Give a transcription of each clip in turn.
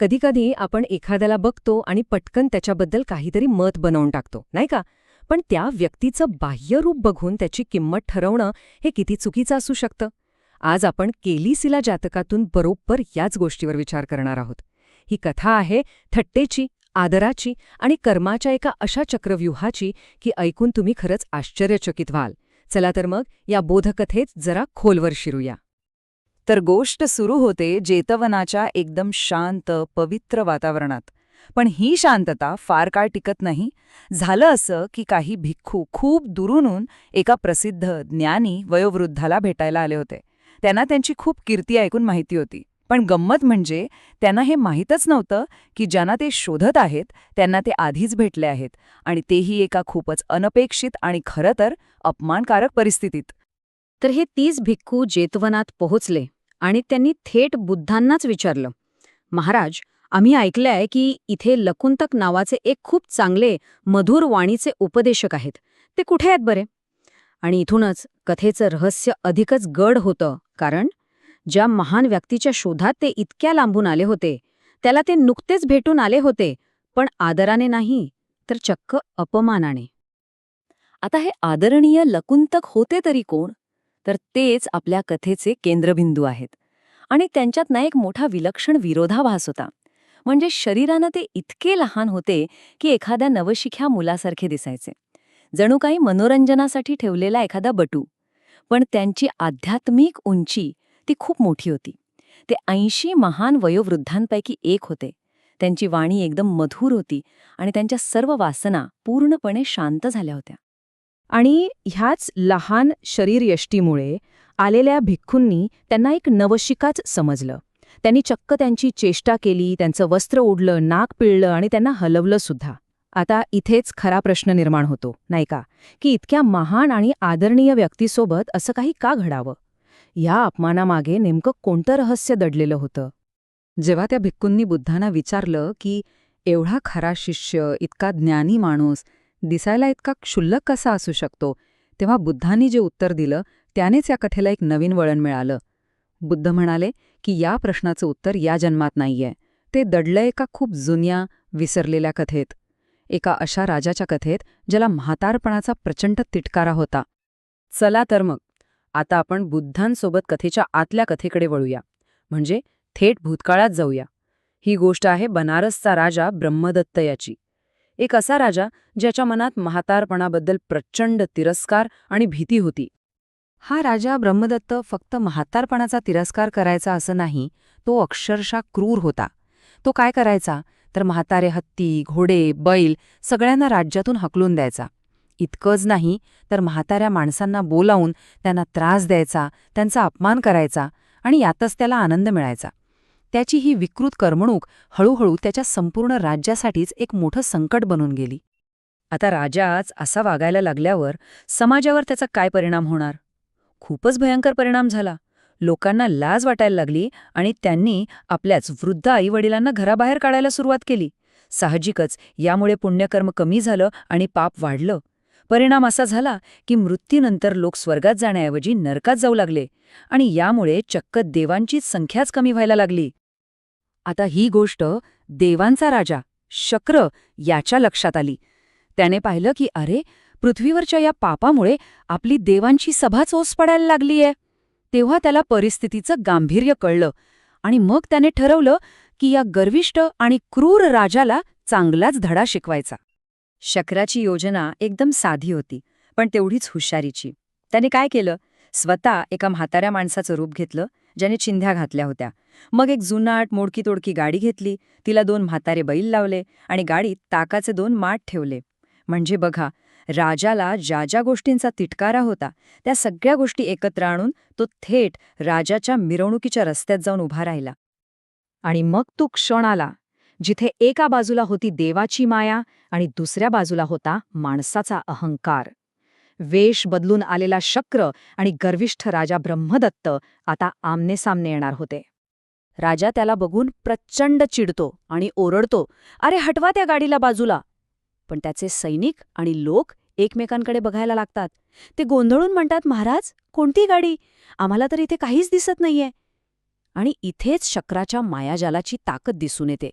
कधीकधी आपण एखाद्याला बघतो आणि पटकन त्याच्याबद्दल काहीतरी मत बनवून टाकतो, नाही का? पण त्या व्यक्तीचं बाह्य रूप बघून त्याची किंमत ठरवणं हे किती चुकीचं असू शकतं. आज आपण केलीसिला जातकातून बरोबर याच गोष्टीवर विचार करणार आहोत. ही कथा आहे थट्टेची, आदराची आणि कर्माच्या एका अशा चक्रव्यूहाची की ऐकून तुम्ही खरंच आश्चर्यचकित व्हाल. चला तर मग या बोधकथेत जरा खोलवर शिरूया. तर गोष्ट सुरू होते जेतवनाच्या एकदम शांत पवित्र वातावरणात. पण ही शांतता फार काळ टिकत नाही. झालं असं की काही भिक्खू खूप दुरूनून एका प्रसिद्ध ज्ञानी वयोवृद्धाला भेटायला आले होते. त्यांना त्यांची खूप कीर्ती ऐकून माहिती होती. पण गंमत म्हणजे त्यांना हे माहीतच नव्हतं की ज्यांना ते शोधत आहेत त्यांना ते आधीच भेटले आहेत, आणि तेही एका खूपच अनपेक्षित आणि खरं तर अपमानकारक परिस्थितीत. तर हे 30 भिक्खू जेतवनात पोहोचले आणि त्यांनी थेट बुद्धांनाच विचारलं, महाराज, आम्ही ऐकलंय की इथे लकुंतक नावाचे एक खूप चांगले मधुर वाणीचे उपदेशक आहेत. ते कुठे आहेत बरे? आणि इथूनच कथेचं रहस्य अधिकच गड होतं, कारण ज्या महान व्यक्तीच्या शोधात ते इतक्या लांबून आले होते त्याला ते नुकतेच भेटून आले होते, पण आदराने नाही तर चक्क अपमानाने. आता हे आदरणीय लकुंतक होते तरी कोण? तर तेच आपल्या कथेचे केंद्रबिंदू आहेत. आणि त्यांच्यात ना एक मोठा विलक्षण विरोधाभास होता. म्हणजे शरीरानं ते इतके लहान होते की एखाद्या नवशिख्या मुलासारखे दिसायचे, जणू काही मनोरंजनासाठी ठेवलेला एखादा बटू. पण त्यांची आध्यात्मिक उंची ती खूप मोठी होती. ते 80 महान वयोवृद्धांपैकी एक होते. त्यांची वाणी एकदम मधुर होती आणि त्यांच्या सर्व वासना पूर्णपणे शांत झाल्या होत्या. आणि ह्याच लहान शरीरयष्टीमुळे आलेल्या भिक्खूंनी त्यांना एक नवशिकाच समजलं. त्यांनी चक्क त्यांची चेष्टा केली, त्यांचं वस्त्र ओढलं, नाक पिळलं आणि त्यांना हलवलं सुद्धा. आता इथेच खरा प्रश्न निर्माण होतो, नाही का, की इतक्या महान आणि आदरणीय व्यक्तीसोबत असं काही का घडावं? या अपमानामागे नेमकं कोणतं रहस्य दडलेलं होतं? जेव्हा त्या भिक्खूंनी बुद्धांना विचारलं की एवढा खरा शिष्य, इतका ज्ञानी माणूस दिसायला इतका क्षुल्लक कसा असू शकतो, तेव्हा बुद्धांनी जे उत्तर दिलं त्यानेच या कथेला एक नवीन वळण मिळालं. बुद्ध म्हणाले की या प्रश्नाचं उत्तर या जन्मात नाहीये. ते दडलं एका खूप जुन्या, विसरलेल्या कथेत. एका अशा राजाच्या कथेत ज्याला म्हातारपणाचा प्रचंड तिटकारा होता. चला तर मग आता आपण बुद्धांसोबत कथेच्या आतल्या कथेकडे वळूया, म्हणजे थेट भूतकाळात जाऊया. ही गोष्ट आहे बनारसचा राजा ब्रह्मदत्त याची. एक असा राजा ज्याच्या मनात म्हातारपणाबद्दल प्रचंड तिरस्कार आणि भीती होती. हा राजा ब्रह्मदत्त फक्त म्हातारपणाचा तिरस्कार करायचा असं नाही, तो अक्षरशः क्रूर होता. तो काय करायचा तर म्हातारे हत्ती, घोडे, बैल सगळ्यांना राज्यातून हकलून द्यायचा. इतकंच नाही तर म्हाताऱ्या माणसांना बोलावून त्यांना त्रास द्यायचा, त्यांचा अपमान करायचा, आणि यातच त्याला आनंद मिळायचा. त्याची ही विकृत कर्मणूक हळूहळू त्याच्या संपूर्ण राज्यासाठीच एक मोठं संकट बनून गेली. आता राजाच असा वागायला लागल्यावर समाजावर त्याचा काय परिणाम होणार? खूपच भयंकर परिणाम झाला. लोकांना लाज वाटायला लागली आणि त्यांनी आपल्याच वृद्ध आईवडिलांना घराबाहेर काढायला सुरुवात केली. साहजिकच यामुळे पुण्यकर्म कमी झालं आणि पाप वाढलं. परिणाम असा झाला की मृत्यूनंतर लोक स्वर्गात जाण्याऐवजी नरकात जाऊ लागले, आणि यामुळे चक्क देवांचीच संख्याच कमी व्हायला लागली. आता ही गोष्ट देवांचा राजा शक्र याच्या लक्षात आली. त्याने पाहिलं की अरे, पृथ्वीवरच्या या पापामुळे आपली देवांची सभाच ओस पडायला लागलीये. तेव्हा त्याला परिस्थितीचं गांभीर्य कळलं, आणि मग त्याने ठरवलं की या गर्विष्ठ आणि क्रूर राजाला चांगलाच धडा शिकवायचा. शक्राची योजना एकदम साधी होती, पण तेवढीच हुशारीची. त्याने काय केलं, स्वतः एका म्हाताऱ्या माणसाचं रूप घेतलं ज्याने चिंध्या घातल्या होत्या. मग एक जुनाट मोडकी-तोडकी गाडी घेतली, तिला 2 म्हातारे बैल लावले आणि गाडीत ताकाचे 2 माठ ठेवले. म्हणजे बघा, राजाला ज्या ज्या गोष्टींचा तिटकारा होता त्या सगळ्या गोष्टी एकत्र आणून तो थेट राजाच्या मिरवणुकीच्या रस्त्यात जाऊन उभा राहिला. आणि मग तो क्षण आला जिथे एका बाजूला होती देवाची माया आणि दुसऱ्या बाजूला होता माणसाचा अहंकार. वेश बदलून आलेला शक्र आणि गर्विष्ठ राजा ब्रह्मदत्त आता आमनेसामने येणार होते. राजा त्याला बघून प्रचंड चिडतो आणि ओरडतो, अरे हटवा त्या गाडीला बाजूला. पण त्याचे सैनिक आणि लोक एकमेकांकडे बघायला लागतात. ते गोंधळून म्हणतात, महाराज, कोणती गाडी? आम्हाला तर इथे काहीच दिसत नाहीये. आणि इथेच शक्राच्या मायाजालाची ताकद दिसून येते.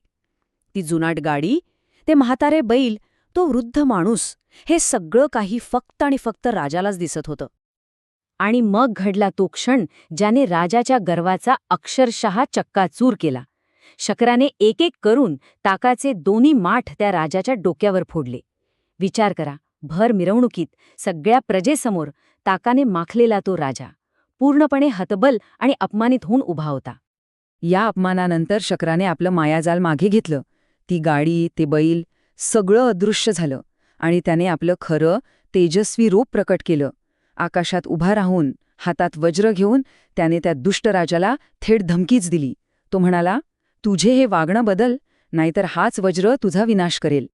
ती जुनाट गाडी, ते म्हातारे बैल, तो वृद्ध माणूस, हे सगळं काही फक्त आणि फक्त राजालाच दिसत होतं. आणि मग घडला तो क्षण ज्याने राजाच्या गर्वाचा अक्षरशः चक्काचूर केला. शक्राने एक एक करून ताकाचे दोन्ही माठ त्या राजाच्या डोक्यावर फोडले. विचार करा, भर मिरवणुकीत सगळ्या प्रजेसमोर ताकाने माखलेला तो राजा पूर्णपणे हतबल आणि अपमानित होऊन उभा होता. या अपमानानंतर शक्राने आपलं मायाजाल मागे घेतलं. ती गाडी, ते बैल, सगळं अदृश्य झालं आणि त्याने आपलं खरं तेजस्वी रूप प्रकट केलं. आकाशात उभा राहून, हातात वज्र घेऊन त्याने त्या दुष्ट राजाला थेट धमकीच दिली. तो म्हणाला, तुझे हे वागणं बदल, नाहीतर हाच वज्र तुझा विनाश करेल.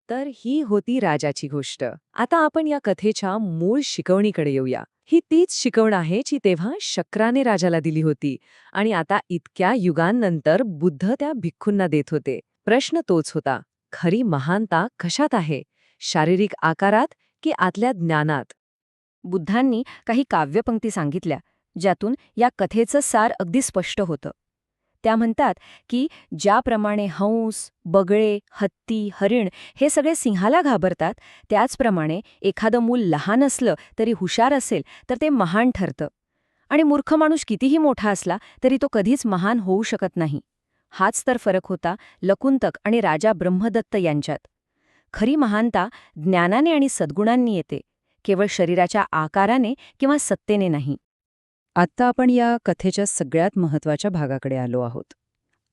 तर ही होती राजाची गोष्ट. आता आपण या कथेच्या मूळ शिकवणीकडे येऊया. ही तीच शिकवण आहे जी तेव्हा शक्राने राजाला दिली होती आणि आता इतक्या युगांनंतर बुद्ध त्या भिक्खूंना देत होते. प्रश्न तोच होता, खरी महानता कशात आहे? शारीरिक आकारात की आतल्या ज्ञानात? बुद्धांनी काही काव्यपंक्ती सांगितल्या ज्यातून या कथेचं सार अगदी स्पष्ट होतं. त्या म्हणतात की ज्याप्रमाणे हंस, बगळे, हत्ती, हरिण हे सगळे सिंहाला घाबरतात, त्याचप्रमाणे एखादं मूल लहान असलं तरी हुशार असेल तर ते महान ठरतं. आणि मूर्ख माणूस कितीही मोठा असला तरी तो कधीच महान होऊ शकत नाही. हाच तर फरक होता लकुंतक आणि राजा ब्रह्मदत्त यांच्यात. खरी महानता ज्ञानाने आणि सद्गुणांनी येते, केवळ शरीराच्या आकाराने किंवा सत्तेने नाही. आत्ता आपण या कथेच्या सगळ्यात महत्त्वाच्या भागाकडे आलो आहोत.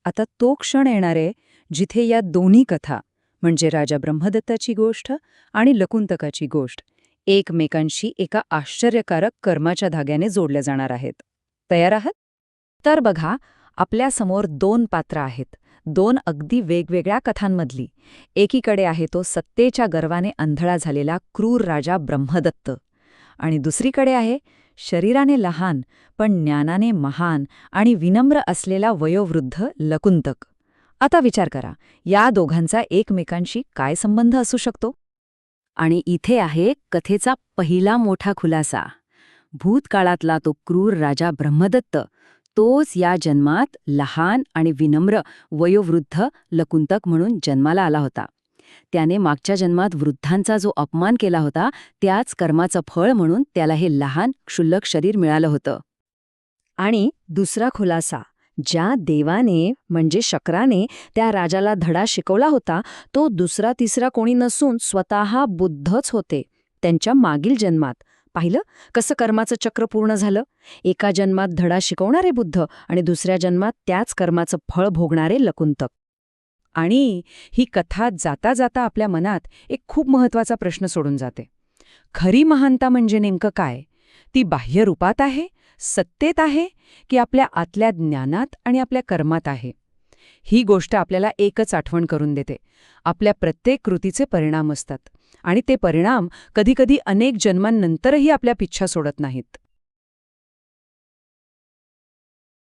आता तो क्षण येणार आहे जिथे या दोन्ही कथा, म्हणजे राजा ब्रह्मदत्ताची गोष्ट आणि लकुंतकाची गोष्ट, एकमेकांशी एका आश्चर्यकारक कर्माच्या धाग्याने जोडल्या जाणार आहेत. तयार आहात? तर बघा, आपल्यासमोर दोन पात्र आहेत, दोन अगदी वेगवेगळ्या कथांमधली. एकीकडे आहे तो सत्तेच्या गर्वाने अंधळा झालेला क्रूर राजा ब्रह्मदत्त, आणि दुसरीकडे आहे शरीराने लहान पण ज्ञानाने महान आणि विनम्र असलेला वयोवृद्ध लकुंतक. आता विचार करा, या दोघांचा एकमेकांशी काय संबंध असू शकतो? आणि इथे आहे कथेचा पहिला मोठा खुलासा. भूतकाळातला तो क्रूर राजा ब्रह्मदत्त, तोच या जन्मात लहान आणि विनम्र वयोवृद्ध लकुंतक म्हणून जन्माला आला होता. त्याने मागच्या जन्मात वृद्धांचा जो अपमान केला होता, त्याच कर्माचं फळ म्हणून त्याला हे लहान क्षुल्लक शरीर मिळालं होतं. आणि दुसरा खुलासा, ज्या देवाने म्हणजे शक्राने त्या राजाला धडा शिकवला होता, तो दुसरा तिसरा कोणी नसून स्वतः बुद्धच होते. त्यांच्या मागील जन्मात पाहिलं कसं कर्माचं चक्र पूर्ण झालं. एका जन्मात धडा शिकवणारे बुद्ध आणि दुसऱ्या जन्मात त्याच कर्माचं फळ भोगणारे लकुंतक. आणि ही कथा जाता जाता आपल्या मनात एक खूप महत्त्वाचा प्रश्न सोडून जाते. खरी महानता म्हणजे नेमकं काय? ती बाह्य रूपात आहे, सत्तेत आहे, की आपल्या आतल्या ज्ञानात आणि आपल्या कर्मात आहे? ही गोष्ट आपल्याला एकच आठवण करून देते, आपल्या प्रत्येक कृतीचे परिणाम असतात आणि ते परिणाम कधीकधी अनेक जन्मांनंतरही आपल्या पिच्छा सोडत नाहीत.